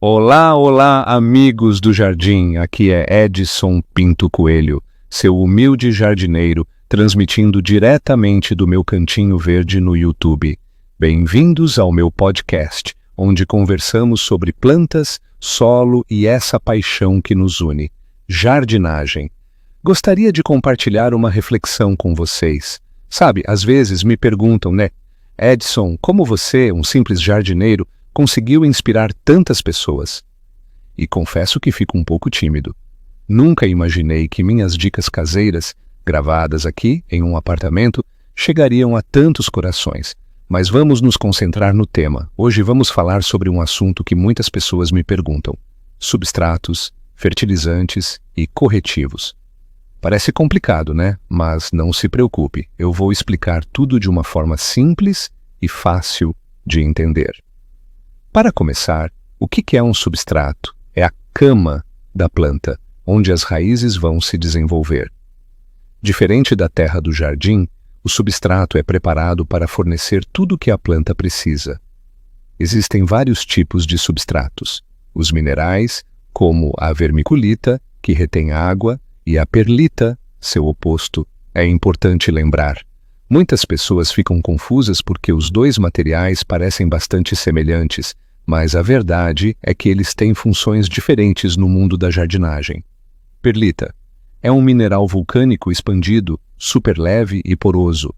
Olá, olá, amigos do jardim. Aqui é Edson Pinto Coelho, seu humilde jardineiro, transmitindo diretamente do meu cantinho verde no YouTube. Bem-vindos ao meu podcast, onde conversamos sobre plantas, solo e essa paixão que nos une, jardinagem. Gostaria de compartilhar uma reflexão com vocês. Sabe, às vezes me perguntam, né? Edson, como você, um simples jardineiro, conseguiu inspirar tantas pessoas? E confesso que fico um pouco tímido. Nunca imaginei que minhas dicas caseiras, gravadas aqui em um apartamento, chegariam a tantos corações. Mas vamos nos concentrar no tema. Hoje vamos falar sobre um assunto que muitas pessoas me perguntam: substratos, fertilizantes e corretivos. Parece complicado, né? Mas não se preocupe, eu vou explicar tudo de uma forma simples e fácil de entender. Para começar, o que é um substrato? É a cama da planta, onde as raízes vão se desenvolver. Diferente da terra do jardim, o substrato é preparado para fornecer tudo o que a planta precisa. Existem vários tipos de substratos. Os minerais, como a vermiculita, que retém água, e a perlita, seu oposto. É importante lembrar. Muitas pessoas ficam confusas porque os dois materiais parecem bastante semelhantes, mas a verdade é que eles têm funções diferentes no mundo da jardinagem. Perlita é um mineral vulcânico expandido, super leve e poroso.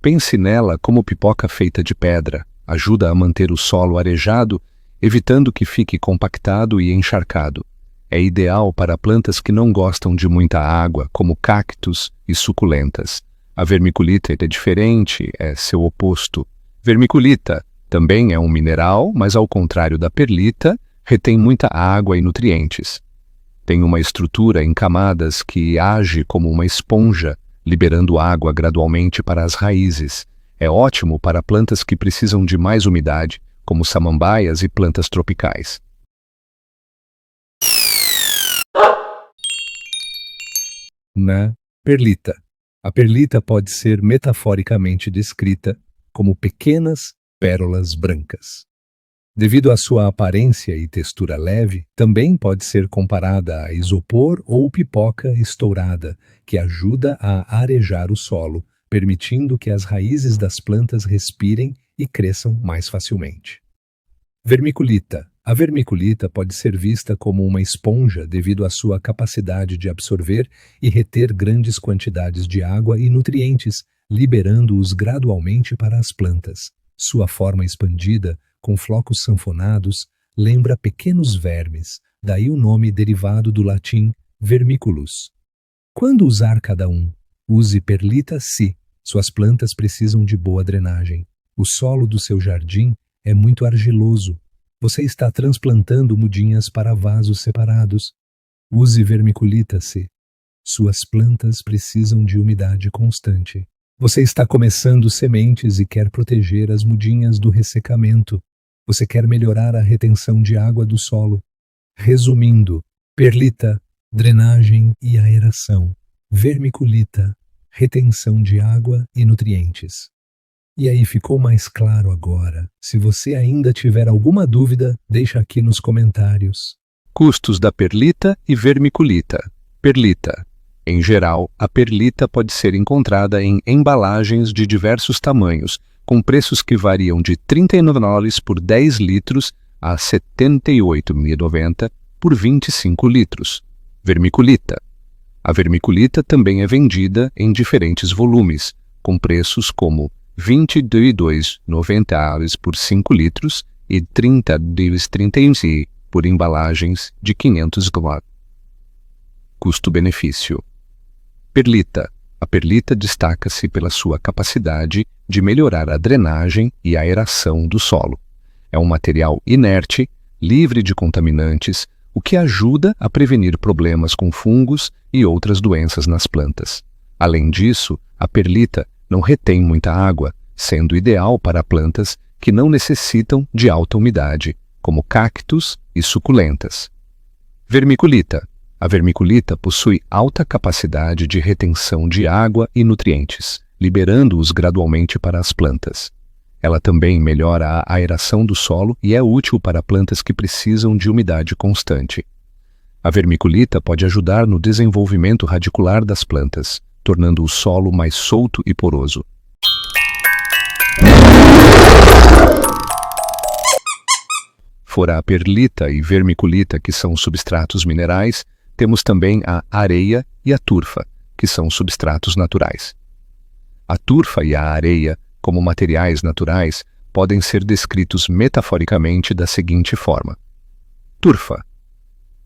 Pense nela como pipoca feita de pedra. Ajuda a manter o solo arejado, evitando que fique compactado e encharcado. É ideal para plantas que não gostam de muita água, como cactos e suculentas. A vermiculita é diferente, é seu oposto. Vermiculita também é um mineral, mas ao contrário da perlita, retém muita água e nutrientes. Tem uma estrutura em camadas que age como uma esponja, liberando água gradualmente para as raízes. É ótimo para plantas que precisam de mais umidade, como samambaias e plantas tropicais. Na perlita. A perlita pode ser metaforicamente descrita como pequenas pérolas brancas. Devido à sua aparência e textura leve, também pode ser comparada a isopor ou pipoca estourada, que ajuda a arejar o solo, permitindo que as raízes das plantas respirem e cresçam mais facilmente. Vermiculita. A vermiculita pode ser vista como uma esponja devido à sua capacidade de absorver e reter grandes quantidades de água e nutrientes, liberando-os gradualmente para as plantas. Sua forma expandida, com flocos sanfonados, lembra pequenos vermes, daí o nome derivado do latim vermiculus. Quando usar cada um? Use perlita se suas plantas precisam de boa drenagem. O solo do seu jardim é muito argiloso. Você está transplantando mudinhas para vasos separados. Use vermiculita se suas plantas precisam de umidade constante. Você está começando sementes e quer proteger as mudinhas do ressecamento. Você quer melhorar a retenção de água do solo. Resumindo, perlita, drenagem e aeração. Vermiculita, retenção de água e nutrientes. E aí, ficou mais claro agora? Se você ainda tiver alguma dúvida, deixa aqui nos comentários. Custos da perlita e vermiculita. Perlita. Em geral, a perlita pode ser encontrada em embalagens de diversos tamanhos, com preços que variam de $39 por 10 litros a R$ 78,90 por 25 litros. Vermiculita. A vermiculita também é vendida em diferentes volumes, com preços como R$ 22,90 por 5 litros e R$ 30,31 por embalagens de 500 gramas. Custo-benefício. Perlita. A perlita destaca-se pela sua capacidade de melhorar a drenagem e a aeração do solo. É um material inerte, livre de contaminantes, o que ajuda a prevenir problemas com fungos e outras doenças nas plantas. Além disso, a perlita não retém muita água, sendo ideal para plantas que não necessitam de alta umidade, como cactos e suculentas. Vermiculita. A vermiculita possui alta capacidade de retenção de água e nutrientes, liberando-os gradualmente para as plantas. Ela também melhora a aeração do solo e é útil para plantas que precisam de umidade constante. A vermiculita pode ajudar no desenvolvimento radicular das plantas, tornando o solo mais solto e poroso. Fora a perlita e vermiculita, que são substratos minerais, temos também a areia e a turfa, que são substratos naturais. A turfa e a areia, como materiais naturais, podem ser descritos metaforicamente da seguinte forma. Turfa.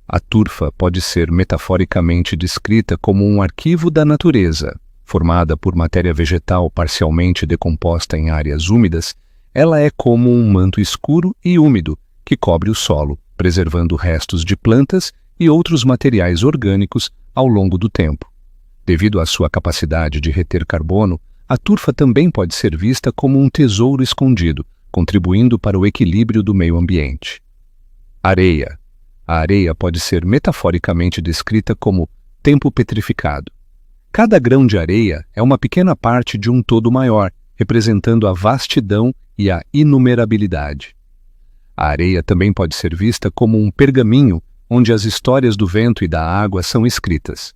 A turfa pode ser metaforicamente descrita como um arquivo da natureza. Formada por matéria vegetal parcialmente decomposta em áreas úmidas, ela é como um manto escuro e úmido que cobre o solo, preservando restos de plantas e outros materiais orgânicos ao longo do tempo. Devido à sua capacidade de reter carbono, a turfa também pode ser vista como um tesouro escondido, contribuindo para o equilíbrio do meio ambiente. Areia. A areia pode ser metaforicamente descrita como tempo petrificado. Cada grão de areia é uma pequena parte de um todo maior, representando a vastidão e a inumerabilidade. A areia também pode ser vista como um pergaminho onde as histórias do vento e da água são escritas.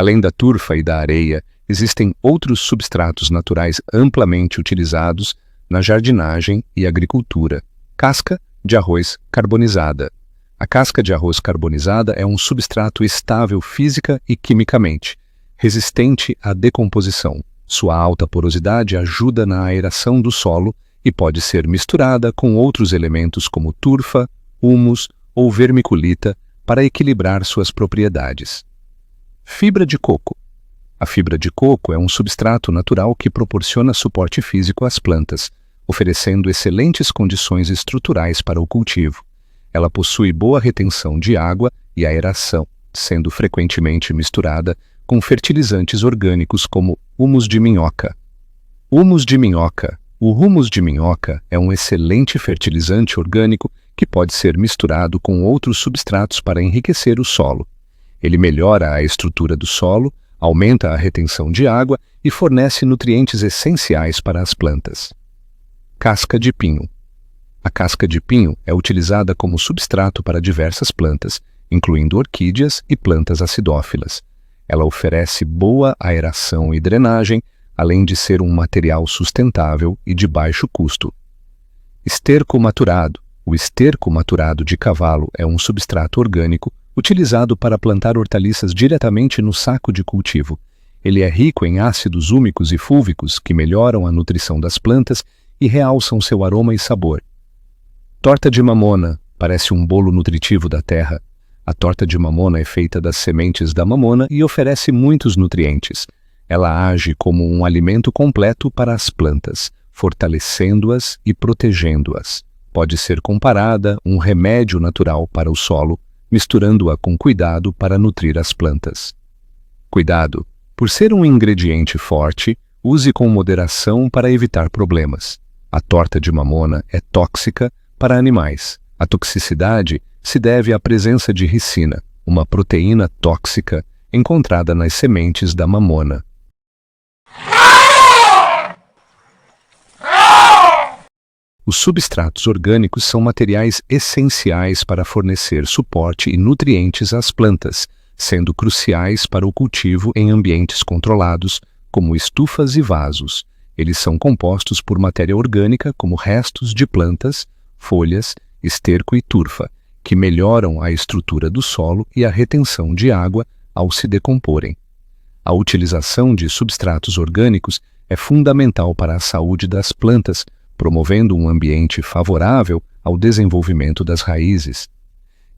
Além da turfa e da areia, existem outros substratos naturais amplamente utilizados na jardinagem e agricultura. Casca de arroz carbonizada. A casca de arroz carbonizada é um substrato estável física e quimicamente, resistente à decomposição. Sua alta porosidade ajuda na aeração do solo e pode ser misturada com outros elementos como turfa, humus ou vermiculita para equilibrar suas propriedades. Fibra de coco. A fibra de coco é um substrato natural que proporciona suporte físico às plantas, oferecendo excelentes condições estruturais para o cultivo. Ela possui boa retenção de água e aeração, sendo frequentemente misturada com fertilizantes orgânicos como humus de minhoca. Humus de minhoca. O humus de minhoca é um excelente fertilizante orgânico que pode ser misturado com outros substratos para enriquecer o solo. Ele melhora a estrutura do solo, aumenta a retenção de água e fornece nutrientes essenciais para as plantas. Casca de pinho. A casca de pinho é utilizada como substrato para diversas plantas, incluindo orquídeas e plantas acidófilas. Ela oferece boa aeração e drenagem, além de ser um material sustentável e de baixo custo. Esterco maturado. O esterco maturado de cavalo é um substrato orgânico utilizado para plantar hortaliças diretamente no saco de cultivo. Ele é rico em ácidos úmicos e fúlvicos que melhoram a nutrição das plantas e realçam seu aroma e sabor. Torta de mamona. Parece um bolo nutritivo da terra. A torta de mamona é feita das sementes da mamona e oferece muitos nutrientes. Ela age como um alimento completo para as plantas, fortalecendo-as e protegendo-as. Pode ser comparada a um remédio natural para o solo, misturando-a com cuidado para nutrir as plantas. Cuidado! Por ser um ingrediente forte, use com moderação para evitar problemas. A torta de mamona é tóxica para animais. A toxicidade se deve à presença de ricina, uma proteína tóxica encontrada nas sementes da mamona. Os substratos orgânicos são materiais essenciais para fornecer suporte e nutrientes às plantas, sendo cruciais para o cultivo em ambientes controlados, como estufas e vasos. Eles são compostos por matéria orgânica como restos de plantas, folhas, esterco e turfa, que melhoram a estrutura do solo e a retenção de água ao se decomporem. A utilização de substratos orgânicos é fundamental para a saúde das plantas, promovendo um ambiente favorável ao desenvolvimento das raízes.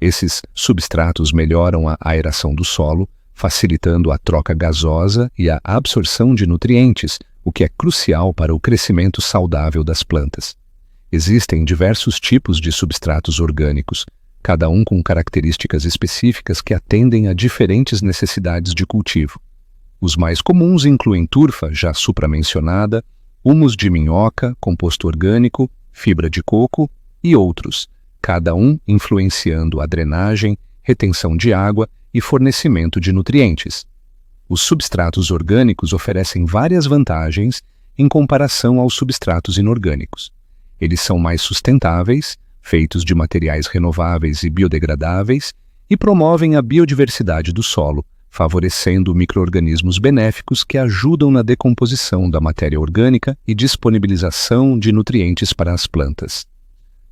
Esses substratos melhoram a aeração do solo, facilitando a troca gasosa e a absorção de nutrientes, o que é crucial para o crescimento saudável das plantas. Existem diversos tipos de substratos orgânicos, cada um com características específicas que atendem a diferentes necessidades de cultivo. Os mais comuns incluem turfa, já supramencionada, humus de minhoca, composto orgânico, fibra de coco e outros, cada um influenciando a drenagem, retenção de água e fornecimento de nutrientes. Os substratos orgânicos oferecem várias vantagens em comparação aos substratos inorgânicos. Eles são mais sustentáveis, feitos de materiais renováveis e biodegradáveis, e promovem a biodiversidade do solo, favorecendo micro-organismos benéficos que ajudam na decomposição da matéria orgânica e disponibilização de nutrientes para as plantas.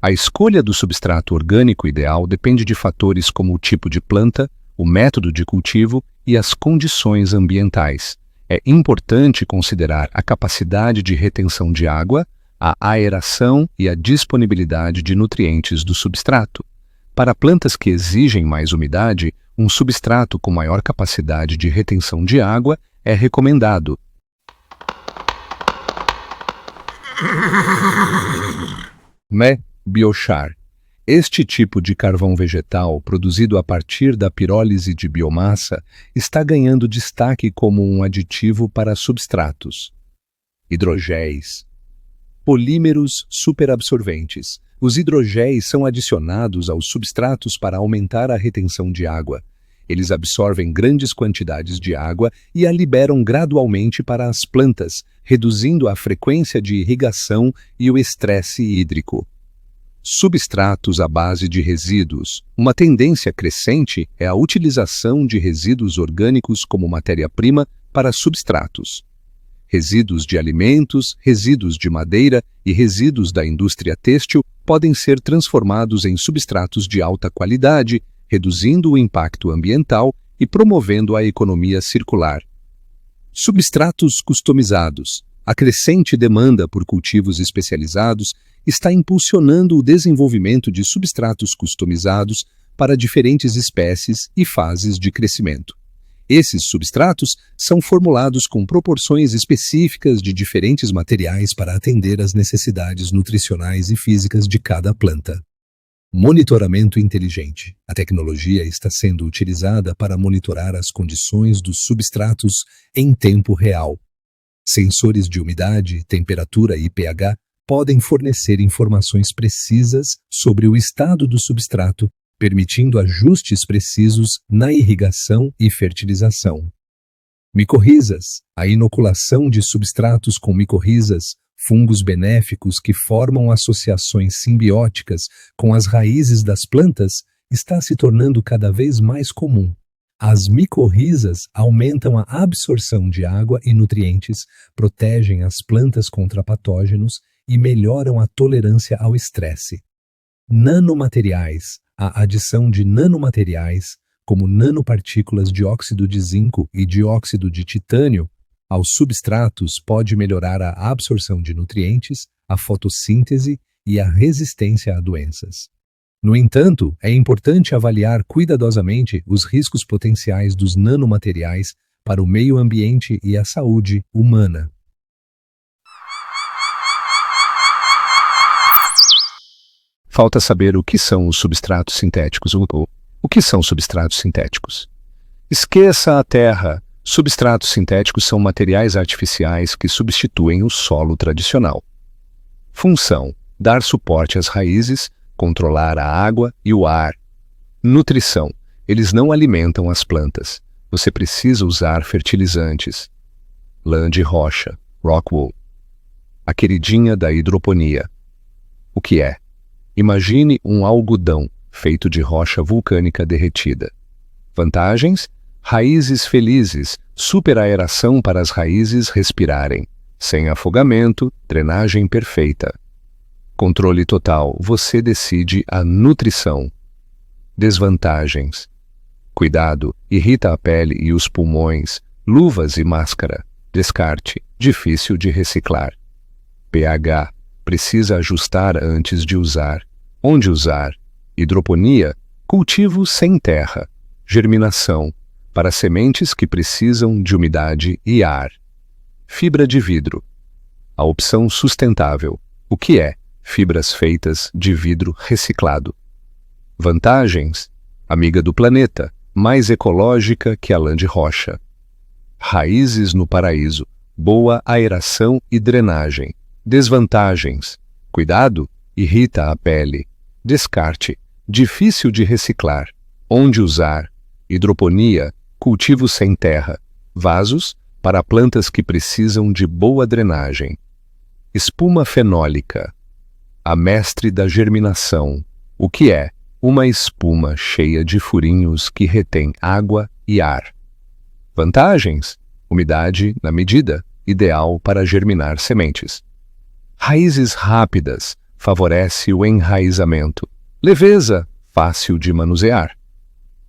A escolha do substrato orgânico ideal depende de fatores como o tipo de planta, o método de cultivo e as condições ambientais. É importante considerar a capacidade de retenção de água, a aeração e a disponibilidade de nutrientes do substrato. Para plantas que exigem mais umidade, um substrato com maior capacidade de retenção de água é recomendado. Biochar. Este tipo de carvão vegetal, produzido a partir da pirólise de biomassa, está ganhando destaque como um aditivo para substratos. Hidrogéis. Polímeros superabsorventes. Os hidrogéis são adicionados aos substratos para aumentar a retenção de água. Eles absorvem grandes quantidades de água e a liberam gradualmente para as plantas, reduzindo a frequência de irrigação e o estresse hídrico. Substratos à base de resíduos. Uma tendência crescente é a utilização de resíduos orgânicos como matéria-prima para substratos. Resíduos de alimentos, resíduos de madeira e resíduos da indústria têxtil podem ser transformados em substratos de alta qualidade, reduzindo o impacto ambiental e promovendo a economia circular. Substratos customizados. A crescente demanda por cultivos especializados está impulsionando o desenvolvimento de substratos customizados para diferentes espécies e fases de crescimento. Esses substratos são formulados com proporções específicas de diferentes materiais para atender às necessidades nutricionais e físicas de cada planta. Monitoramento inteligente. A tecnologia está sendo utilizada para monitorar as condições dos substratos em tempo real. Sensores de umidade, temperatura e pH podem fornecer informações precisas sobre o estado do substrato, permitindo ajustes precisos na irrigação e fertilização. Micorrizas. A inoculação de substratos com micorrizas, fungos benéficos que formam associações simbióticas com as raízes das plantas, está se tornando cada vez mais comum. As micorrizas aumentam a absorção de água e nutrientes, protegem as plantas contra patógenos e melhoram a tolerância ao estresse. Nanomateriais. A adição de nanomateriais, como nanopartículas de óxido de zinco e dióxido de titânio, aos substratos pode melhorar a absorção de nutrientes, a fotossíntese e a resistência a doenças. No entanto, é importante avaliar cuidadosamente os riscos potenciais dos nanomateriais para o meio ambiente e a saúde humana. Falta saber o que são os substratos sintéticos. O que são substratos sintéticos? Esqueça a terra. Substratos sintéticos são materiais artificiais que substituem o solo tradicional. Função: dar suporte às raízes, controlar a água e o ar. Nutrição: eles não alimentam as plantas. Você precisa usar fertilizantes. Lã de rocha, rockwool. A queridinha da hidroponia. O que é? Imagine um algodão feito de rocha vulcânica derretida. Vantagens: raízes felizes, superaeração para as raízes respirarem, sem afogamento, drenagem perfeita. Controle total, você decide a nutrição. Desvantagens: cuidado, irrita a pele e os pulmões, luvas e máscara. Descarte, difícil de reciclar. pH: precisa ajustar antes de usar. Onde usar? Hidroponia: cultivo sem terra. Germinação: para sementes que precisam de umidade e ar. Fibra de vidro: a opção sustentável. O que é? Fibras feitas de vidro reciclado. Vantagens: amiga do planeta, mais ecológica que a lã de rocha. Raízes no paraíso, boa aeração e drenagem. Desvantagens: cuidado, irrita a pele. Descarte, difícil de reciclar. Onde usar? Hidroponia, cultivo sem terra. Vasos para plantas que precisam de boa drenagem. Espuma fenólica, a mestre da germinação. O que é? Uma espuma cheia de furinhos que retém água e ar. Vantagens: umidade na medida, ideal para germinar sementes. Raízes rápidas, favorece o enraizamento. Leveza, fácil de manusear.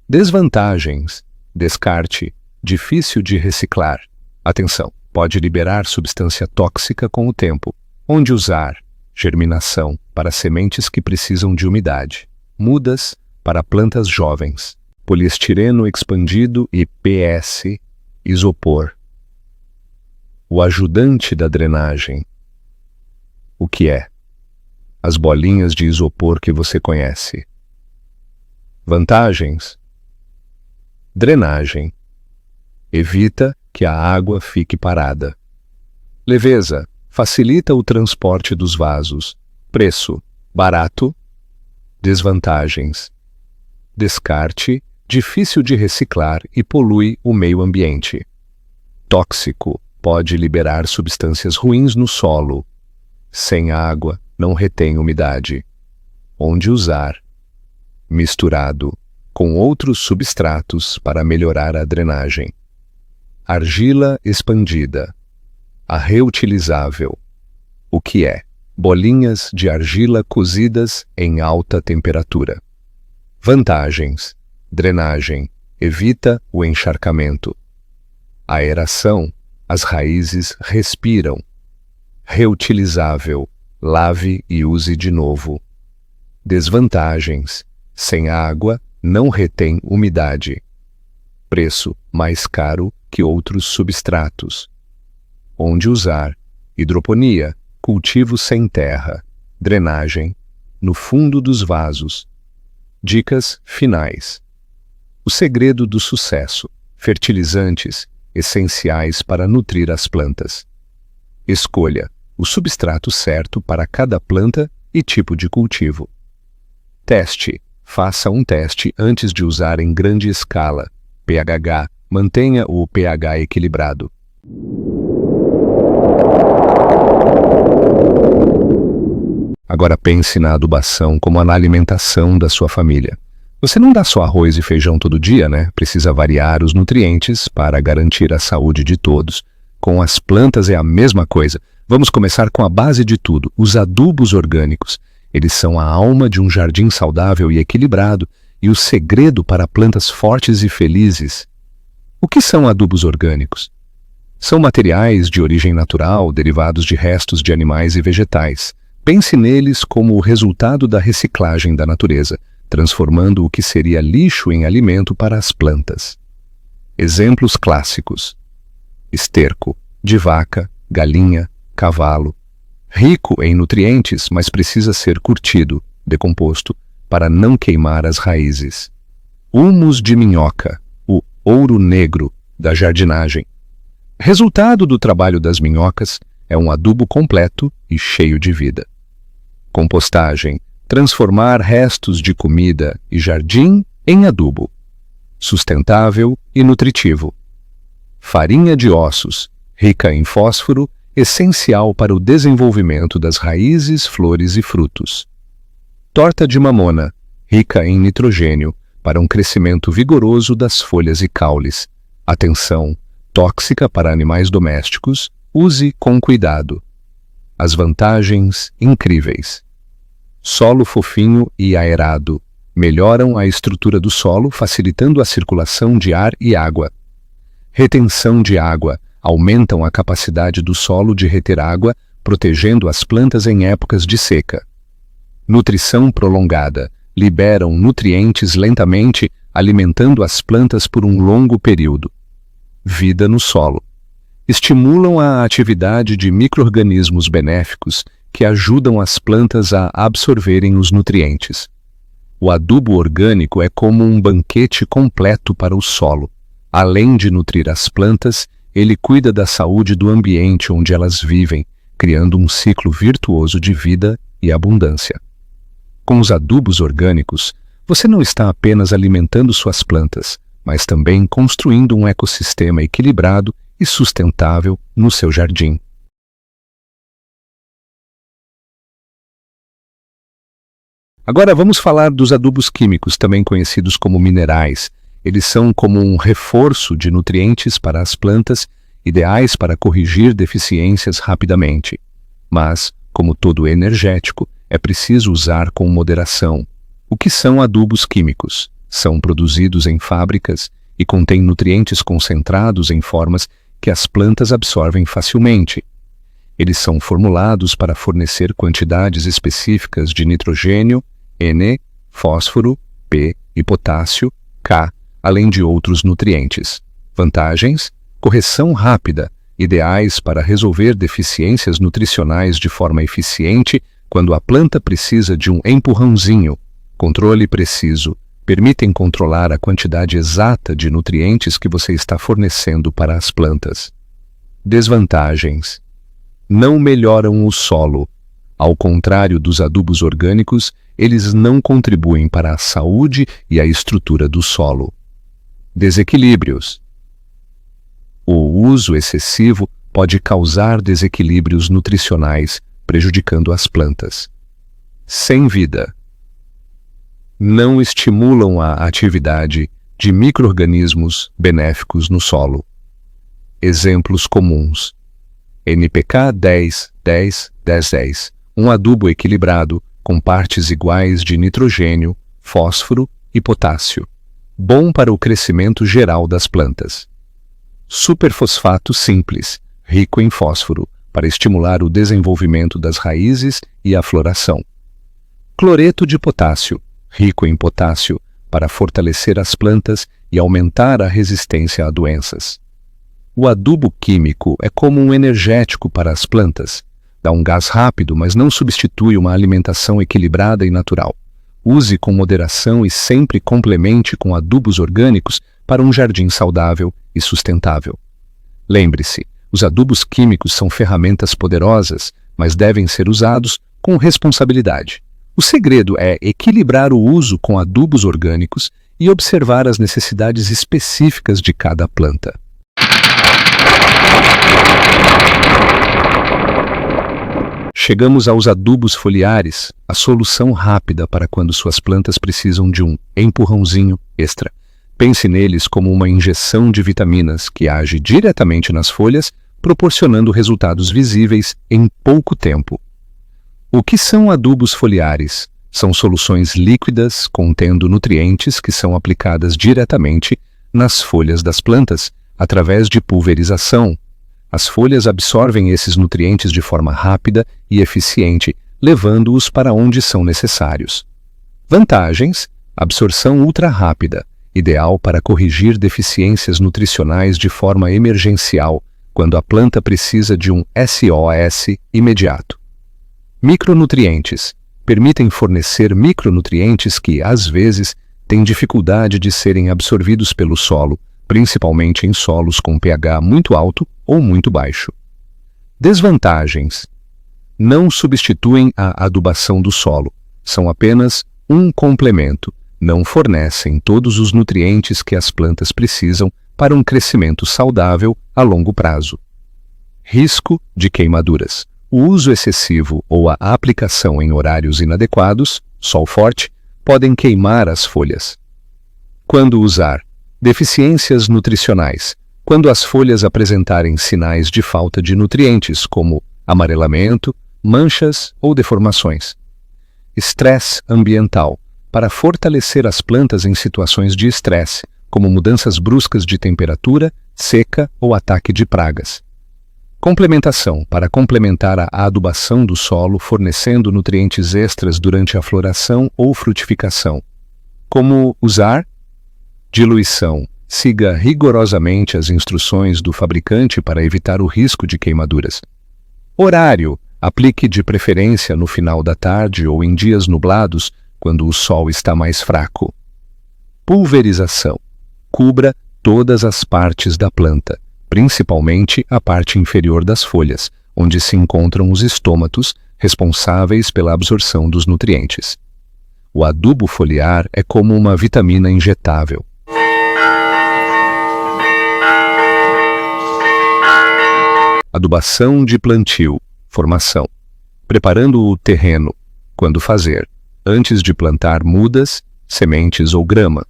Desvantagens: descarte, difícil de reciclar. Atenção, pode liberar substância tóxica com o tempo. Onde usar? Germinação, para sementes que precisam de umidade. Mudas, para plantas jovens. Poliestireno expandido e PS, isopor. O ajudante da drenagem. O que é? As bolinhas de isopor que você conhece. Vantagens: drenagem. Evita que a água fique parada. Leveza. Facilita o transporte dos vasos. Preço: barato. Desvantagens: descarte, difícil de reciclar e polui o meio ambiente. Tóxico, pode liberar substâncias ruins no solo. Sem água, não retém umidade. Onde usar? Misturado com outros substratos para melhorar a drenagem. Argila expandida. A reutilizável. O que é? Bolinhas de argila cozidas em alta temperatura. Vantagens: drenagem, evita o encharcamento. Aeração, as raízes respiram. Reutilizável, lave e use de novo. Desvantagens: sem água, não retém umidade. Preço: mais caro que outros substratos. Onde usar? Hidroponia, cultivo sem terra. Drenagem, no fundo dos vasos. Dicas finais. O segredo do sucesso: fertilizantes, essenciais para nutrir as plantas. Escolha o substrato certo para cada planta e tipo de cultivo. Teste. Faça um teste antes de usar em grande escala. pHH. Mantenha o pH equilibrado. Agora pense na adubação como na alimentação da sua família. Você não dá só arroz e feijão todo dia, né? Precisa variar os nutrientes para garantir a saúde de todos. Com as plantas é a mesma coisa. Vamos começar com a base de tudo, os adubos orgânicos. Eles são a alma de um jardim saudável e equilibrado e o segredo para plantas fortes e felizes. O que são adubos orgânicos? São materiais de origem natural, derivados de restos de animais e vegetais. Pense neles como o resultado da reciclagem da natureza, transformando o que seria lixo em alimento para as plantas. Exemplos clássicos: esterco, de vaca, galinha, cavalo. Rico em nutrientes, mas precisa ser curtido, decomposto, para não queimar as raízes. Humus de minhoca, o ouro negro da jardinagem. Resultado do trabalho das minhocas é um adubo completo e cheio de vida. Compostagem, transformar restos de comida e jardim em adubo. Sustentável e nutritivo. Farinha de ossos, rica em fósforo, essencial para o desenvolvimento das raízes, flores e frutos. Torta de mamona, rica em nitrogênio, para um crescimento vigoroso das folhas e caules. Atenção, tóxica para animais domésticos, use com cuidado. As vantagens incríveis. Solo fofinho e aerado. Melhoram a estrutura do solo, facilitando a circulação de ar e água. Retenção de água. Aumentam a capacidade do solo de reter água, protegendo as plantas em épocas de seca. Nutrição prolongada. Liberam nutrientes lentamente, alimentando as plantas por um longo período. Vida no solo. Estimulam a atividade de micro-organismos benéficos que ajudam as plantas a absorverem os nutrientes. O adubo orgânico é como um banquete completo para o solo. Além de nutrir as plantas, ele cuida da saúde do ambiente onde elas vivem, criando um ciclo virtuoso de vida e abundância. Com os adubos orgânicos, você não está apenas alimentando suas plantas, mas também construindo um ecossistema equilibrado e sustentável no seu jardim. Agora vamos falar dos adubos químicos, também conhecidos como minerais. Eles são como um reforço de nutrientes para as plantas, ideais para corrigir deficiências rapidamente. Mas, como todo energético, é preciso usar com moderação. O que são adubos químicos? São produzidos em fábricas e contêm nutrientes concentrados em formas que as plantas absorvem facilmente. Eles são formulados para fornecer quantidades específicas de nitrogênio, N, fósforo, P e potássio, K, além de outros nutrientes. Vantagens: correção rápida, ideais para resolver deficiências nutricionais de forma eficiente quando a planta precisa de um empurrãozinho. Controle preciso, permitem controlar a quantidade exata de nutrientes que você está fornecendo para as plantas. Desvantagens: não melhoram o solo. Ao contrário dos adubos orgânicos, eles não contribuem para a saúde e a estrutura do solo. Desequilíbrios: o uso excessivo pode causar desequilíbrios nutricionais, prejudicando as plantas. Sem vida: não estimulam a atividade de micro-organismos benéficos no solo. Exemplos comuns: NPK 10, 10, 10, 10, um adubo equilibrado com partes iguais de nitrogênio, fósforo e potássio, bom para o crescimento geral das plantas. Superfosfato simples, rico em fósforo, para estimular o desenvolvimento das raízes e a floração. Cloreto de potássio, rico em potássio, para fortalecer as plantas e aumentar a resistência a doenças. O adubo químico é como um energético para as plantas. Dá um gás rápido, mas não substitui uma alimentação equilibrada e natural. Use com moderação e sempre complemente com adubos orgânicos para um jardim saudável e sustentável. Lembre-se, os adubos químicos são ferramentas poderosas, mas devem ser usados com responsabilidade. O segredo é equilibrar o uso com adubos orgânicos e observar as necessidades específicas de cada planta. Chegamos aos adubos foliares, a solução rápida para quando suas plantas precisam de um empurrãozinho extra. Pense neles como uma injeção de vitaminas que age diretamente nas folhas, proporcionando resultados visíveis em pouco tempo. O que são adubos foliares? São soluções líquidas contendo nutrientes que são aplicadas diretamente nas folhas das plantas, através de pulverização. As folhas absorvem esses nutrientes de forma rápida e eficiente, levando-os para onde são necessários. Vantagens: absorção ultra rápida, ideal para corrigir deficiências nutricionais de forma emergencial, quando a planta precisa de um SOS imediato. Micronutrientes: permitem fornecer micronutrientes que, às vezes, têm dificuldade de serem absorvidos pelo solo, principalmente em solos com pH muito alto ou muito baixo. Desvantagens: não substituem a adubação do solo, são apenas um complemento, não fornecem todos os nutrientes que as plantas precisam para um crescimento saudável a longo prazo. Risco de queimaduras: o uso excessivo ou a aplicação em horários inadequados, sol forte, podem queimar as folhas. Quando usar? Deficiências nutricionais: quando as folhas apresentarem sinais de falta de nutrientes, como amarelamento, manchas ou deformações. Estresse ambiental: para fortalecer as plantas em situações de estresse, como mudanças bruscas de temperatura, seca ou ataque de pragas. Complementação: para complementar a adubação do solo, fornecendo nutrientes extras durante a floração ou frutificação. Como usar? Diluição: siga rigorosamente as instruções do fabricante para evitar o risco de queimaduras. Horário: aplique de preferência no final da tarde ou em dias nublados, quando o sol está mais fraco. Pulverização: cubra todas as partes da planta, principalmente a parte inferior das folhas, onde se encontram os estômatos, responsáveis pela absorção dos nutrientes. O adubo foliar é como uma vitamina injetável. Adubação de plantio, formação. Preparando o terreno, quando fazer, antes de plantar mudas, sementes ou grama.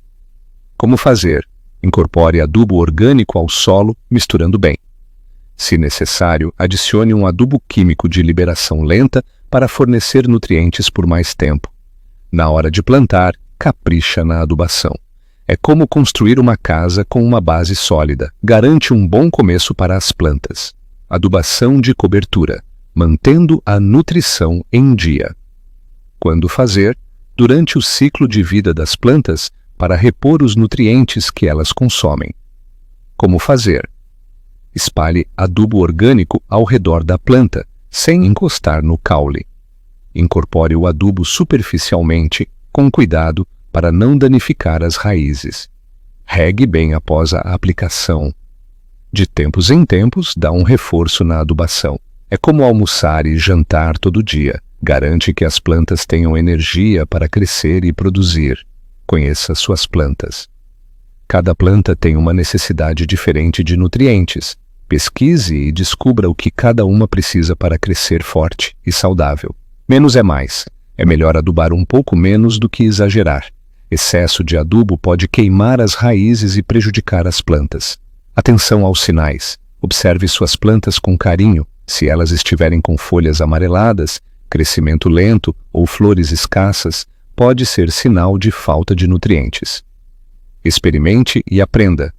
Como fazer? Incorpore adubo orgânico ao solo, misturando bem. Se necessário, adicione um adubo químico de liberação lenta para fornecer nutrientes por mais tempo. Na hora de plantar, capricha na adubação. É como construir uma casa com uma base sólida. Garante um bom começo para as plantas. Adubação de cobertura, mantendo a nutrição em dia. Quando fazer? Durante o ciclo de vida das plantas, para repor os nutrientes que elas consomem. Como fazer? Espalhe adubo orgânico ao redor da planta, sem encostar no caule. Incorpore o adubo superficialmente, com cuidado, para não danificar as raízes. Regue bem após a aplicação. De tempos em tempos, dá um reforço na adubação. É como almoçar e jantar todo dia. Garante que as plantas tenham energia para crescer e produzir. Conheça suas plantas. Cada planta tem uma necessidade diferente de nutrientes. Pesquise e descubra o que cada uma precisa para crescer forte e saudável. Menos é mais. É melhor adubar um pouco menos do que exagerar. Excesso de adubo pode queimar as raízes e prejudicar as plantas. Atenção aos sinais. Observe suas plantas com carinho. Se elas estiverem com folhas amareladas, crescimento lento ou flores escassas, pode ser sinal de falta de nutrientes. Experimente e aprenda.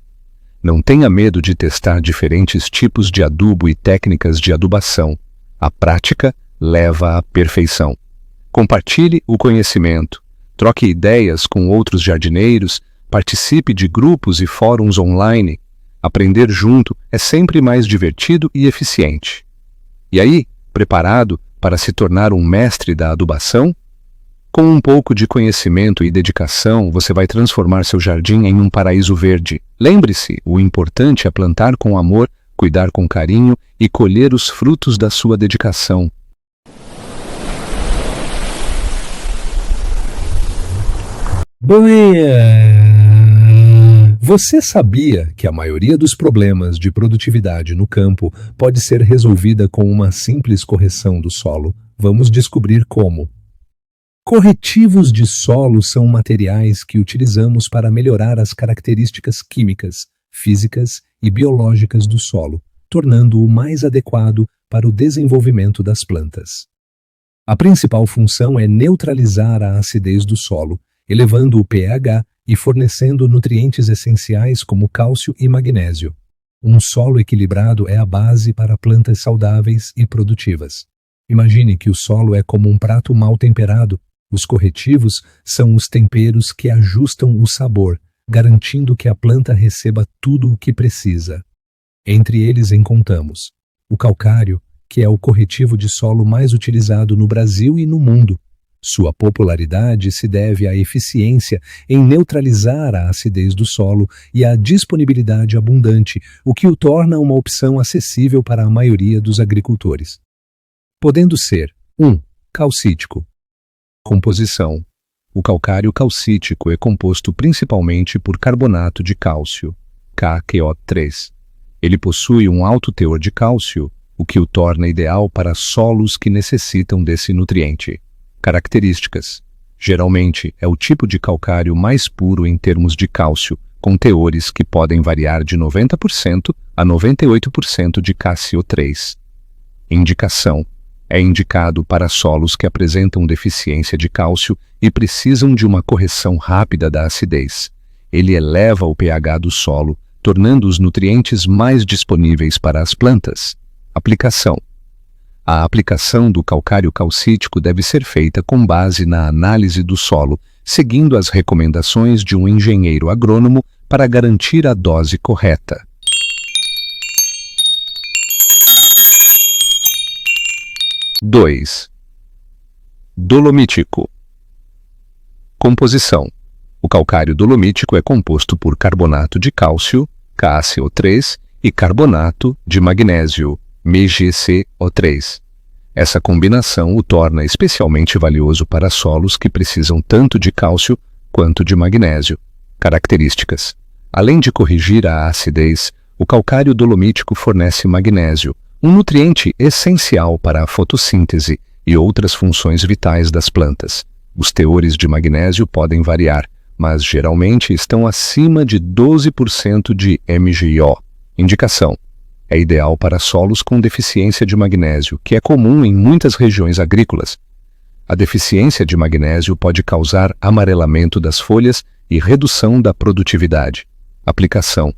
Não tenha medo de testar diferentes tipos de adubo e técnicas de adubação. A prática leva à perfeição. Compartilhe o conhecimento. Troque ideias com outros jardineiros. Participe de grupos e fóruns online. Aprender junto é sempre mais divertido e eficiente. E aí, preparado para se tornar um mestre da adubação? Com um pouco de conhecimento e dedicação, você vai transformar seu jardim em um paraíso verde. Lembre-se, o importante é plantar com amor, cuidar com carinho e colher os frutos da sua dedicação. Você sabia que a maioria dos problemas de produtividade no campo pode ser resolvida com uma simples correção do solo? Vamos descobrir como. Corretivos de solo são materiais que utilizamos para melhorar as características químicas, físicas e biológicas do solo, tornando-o mais adequado para o desenvolvimento das plantas. A principal função é neutralizar a acidez do solo, elevando o pH e fornecendo nutrientes essenciais como cálcio e magnésio. Um solo equilibrado é a base para plantas saudáveis e produtivas. Imagine que o solo é como um prato mal temperado. Os corretivos são os temperos que ajustam o sabor, garantindo que a planta receba tudo o que precisa. Entre eles encontramos o calcário, que é o corretivo de solo mais utilizado no Brasil e no mundo. Sua popularidade se deve à eficiência em neutralizar a acidez do solo e à disponibilidade abundante, o que o torna uma opção acessível para a maioria dos agricultores. Podendo ser 1. Calcítico. Composição. O calcário calcítico é composto principalmente por carbonato de cálcio, KCO3. Ele possui um alto teor de cálcio, o que o torna ideal para solos que necessitam desse nutriente. Características. Geralmente, é o tipo de calcário mais puro em termos de cálcio, com teores que podem variar de 90% a 98% de KCO3. Indicação. É indicado para solos que apresentam deficiência de cálcio e precisam de uma correção rápida da acidez. Ele eleva o pH do solo, tornando os nutrientes mais disponíveis para as plantas. Aplicação. A aplicação do calcário calcítico deve ser feita com base na análise do solo, seguindo as recomendações de um engenheiro agrônomo para garantir a dose correta. 2. Dolomítico. Composição. O calcário dolomítico é composto por carbonato de cálcio, KCO3, e carbonato de magnésio, MgCO3. Essa combinação o torna especialmente valioso para solos que precisam tanto de cálcio quanto de magnésio. Características. Além de corrigir a acidez, o calcário dolomítico fornece magnésio, um nutriente essencial para a fotossíntese e outras funções vitais das plantas. Os teores de magnésio podem variar, mas geralmente estão acima de 12% de MgO. Indicação: é ideal para solos com deficiência de magnésio, que é comum em muitas regiões agrícolas. A deficiência de magnésio pode causar amarelamento das folhas e redução da produtividade. Aplicação: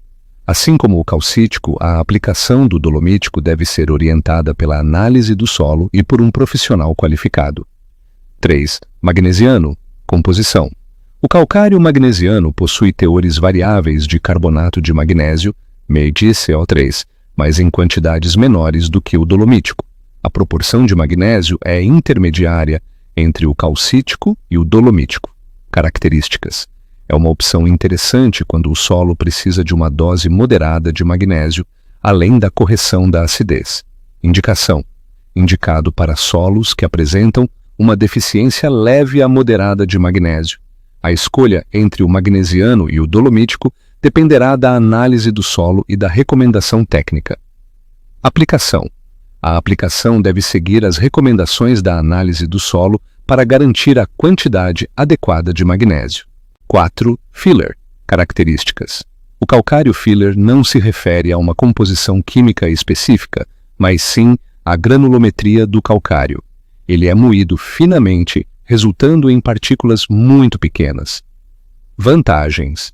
assim como o calcítico, a aplicação do dolomítico deve ser orientada pela análise do solo e por um profissional qualificado. 3. Magnesiano. Composição: o calcário magnesiano possui teores variáveis de carbonato de magnésio, MeDiCO3, mas em quantidades menores do que o dolomítico. A proporção de magnésio é intermediária entre o calcítico e o dolomítico. Características: é uma opção interessante quando o solo precisa de uma dose moderada de magnésio, além da correção da acidez. Indicação: indicado para solos que apresentam uma deficiência leve a moderada de magnésio. A escolha entre o magnesiano e o dolomítico dependerá da análise do solo e da recomendação técnica. Aplicação: a aplicação deve seguir as recomendações da análise do solo para garantir a quantidade adequada de magnésio. 4. Filler. Características: o calcário filler não se refere a uma composição química específica, mas sim à granulometria do calcário. Ele é moído finamente, resultando em partículas muito pequenas. Vantagens: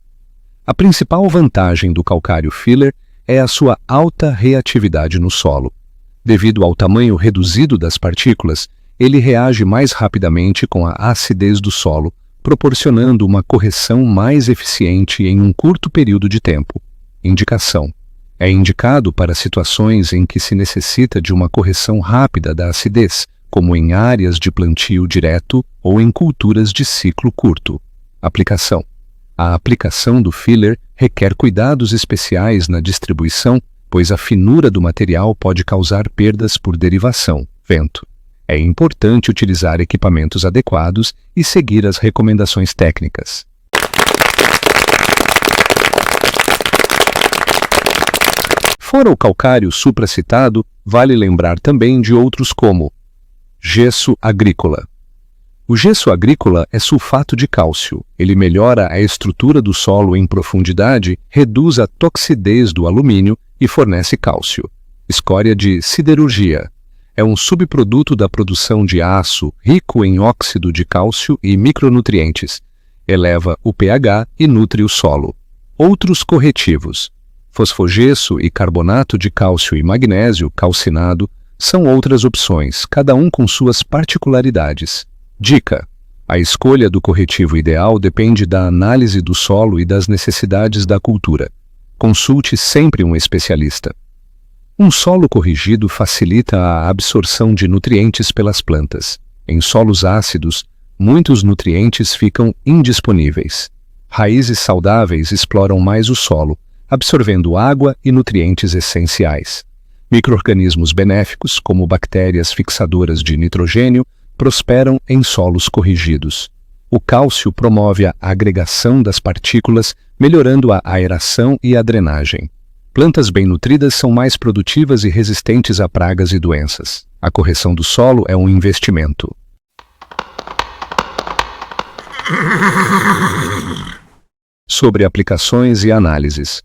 a principal vantagem do calcário filler é a sua alta reatividade no solo. Devido ao tamanho reduzido das partículas, ele reage mais rapidamente com a acidez do solo, proporcionando uma correção mais eficiente em um curto período de tempo. Indicação: é indicado para situações em que se necessita de uma correção rápida da acidez, como em áreas de plantio direto ou em culturas de ciclo curto. Aplicação: a aplicação do filler requer cuidados especiais na distribuição, pois a finura do material pode causar perdas por derivação, vento. É importante utilizar equipamentos adequados e seguir as recomendações técnicas. Fora o calcário supracitado, vale lembrar também de outros como gesso agrícola. O gesso agrícola é sulfato de cálcio. Ele melhora a estrutura do solo em profundidade, reduz a toxidez do alumínio e fornece cálcio. Escória de siderurgia. É um subproduto da produção de aço rico em óxido de cálcio e micronutrientes. Eleva o pH e nutre o solo. Outros corretivos: fosfogesso e carbonato de cálcio e magnésio calcinado são outras opções, cada um com suas particularidades. Dica: a escolha do corretivo ideal depende da análise do solo e das necessidades da cultura. Consulte sempre um especialista. Um solo corrigido facilita a absorção de nutrientes pelas plantas. Em solos ácidos, muitos nutrientes ficam indisponíveis. Raízes saudáveis exploram mais o solo, absorvendo água e nutrientes essenciais. Micro-organismos benéficos, como bactérias fixadoras de nitrogênio, prosperam em solos corrigidos. O cálcio promove a agregação das partículas, melhorando a aeração e a drenagem. Plantas bem nutridas são mais produtivas e resistentes a pragas e doenças. A correção do solo é um investimento. Sobre aplicações e análises.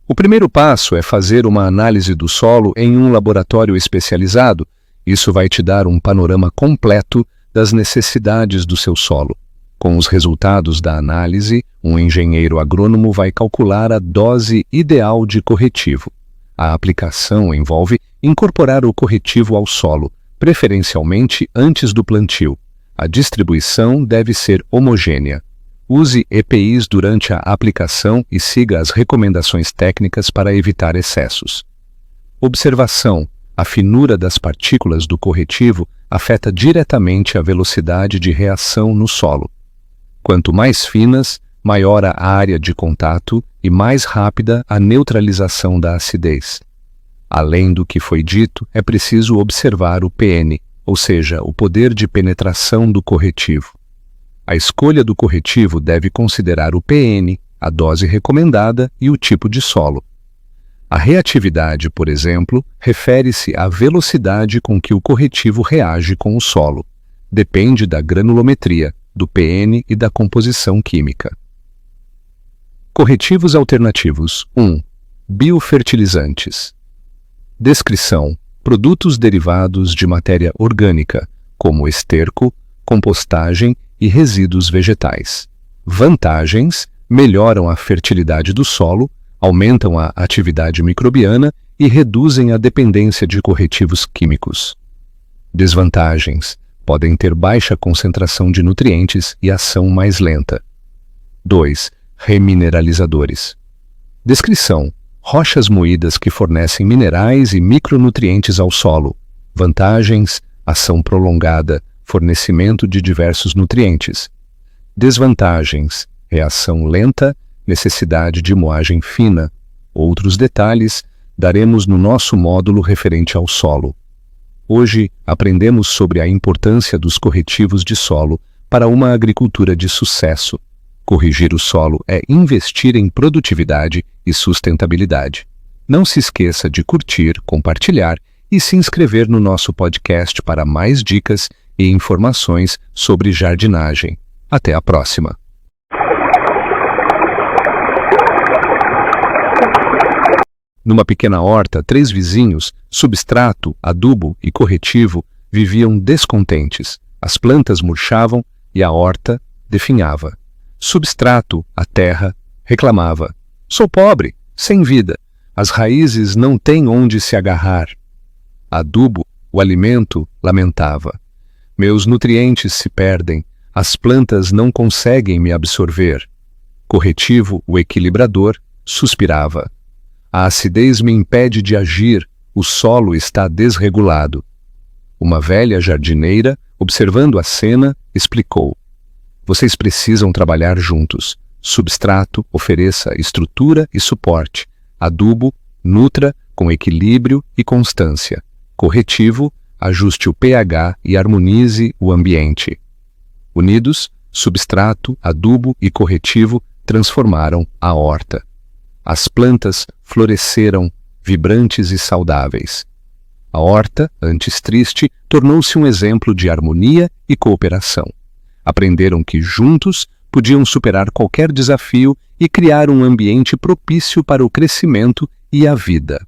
O primeiro passo é fazer uma análise do solo em um laboratório especializado. Isso vai te dar um panorama completo das necessidades do seu solo. Com os resultados da análise, um engenheiro agrônomo vai calcular a dose ideal de corretivo. A aplicação envolve incorporar o corretivo ao solo, preferencialmente antes do plantio. A distribuição deve ser homogênea. Use EPIs durante a aplicação e siga as recomendações técnicas para evitar excessos. Observação: a finura das partículas do corretivo afeta diretamente a velocidade de reação no solo. Quanto mais finas, maior a área de contato e mais rápida a neutralização da acidez. Além do que foi dito, é preciso observar o PN, ou seja, o poder de penetração do corretivo. A escolha do corretivo deve considerar o PN, a dose recomendada e o tipo de solo. A reatividade, por exemplo, refere-se à velocidade com que o corretivo reage com o solo. Depende da granulometria, do pN e da composição química. Corretivos alternativos. 1. Biofertilizantes. Descrição: produtos derivados de matéria orgânica, como esterco, compostagem e resíduos vegetais. Vantagens: melhoram a fertilidade do solo, aumentam a atividade microbiana e reduzem a dependência de corretivos químicos. Desvantagens: podem ter baixa concentração de nutrientes e ação mais lenta. 2. Remineralizadores. Descrição: rochas moídas que fornecem minerais e micronutrientes ao solo. Vantagens: ação prolongada, fornecimento de diversos nutrientes. Desvantagens: reação lenta, necessidade de moagem fina. Outros detalhes daremos no nosso módulo referente ao solo. Hoje aprendemos sobre a importância dos corretivos de solo para uma agricultura de sucesso. Corrigir o solo é investir em produtividade e sustentabilidade. Não se esqueça de curtir, compartilhar e se inscrever no nosso podcast para mais dicas e informações sobre jardinagem. Até a próxima! Numa pequena horta, 3 vizinhos, substrato, adubo e corretivo, viviam descontentes. As plantas murchavam e a horta definhava. Substrato, a terra, reclamava: sou pobre, sem vida, as raízes não têm onde se agarrar. Adubo, o alimento, lamentava: meus nutrientes se perdem, as plantas não conseguem me absorver. Corretivo, o equilibrador, suspirava: a acidez me impede de agir, o solo está desregulado. Uma velha jardineira, observando a cena, explicou: vocês precisam trabalhar juntos. Substrato ofereça estrutura e suporte. Adubo nutra com equilíbrio e constância. Corretivo ajuste o pH e harmonize o ambiente. Unidos, substrato, adubo e corretivo transformaram a horta. As plantas floresceram, vibrantes e saudáveis. A horta, antes triste, tornou-se um exemplo de harmonia e cooperação. Aprenderam que juntos podiam superar qualquer desafio e criar um ambiente propício para o crescimento e a vida.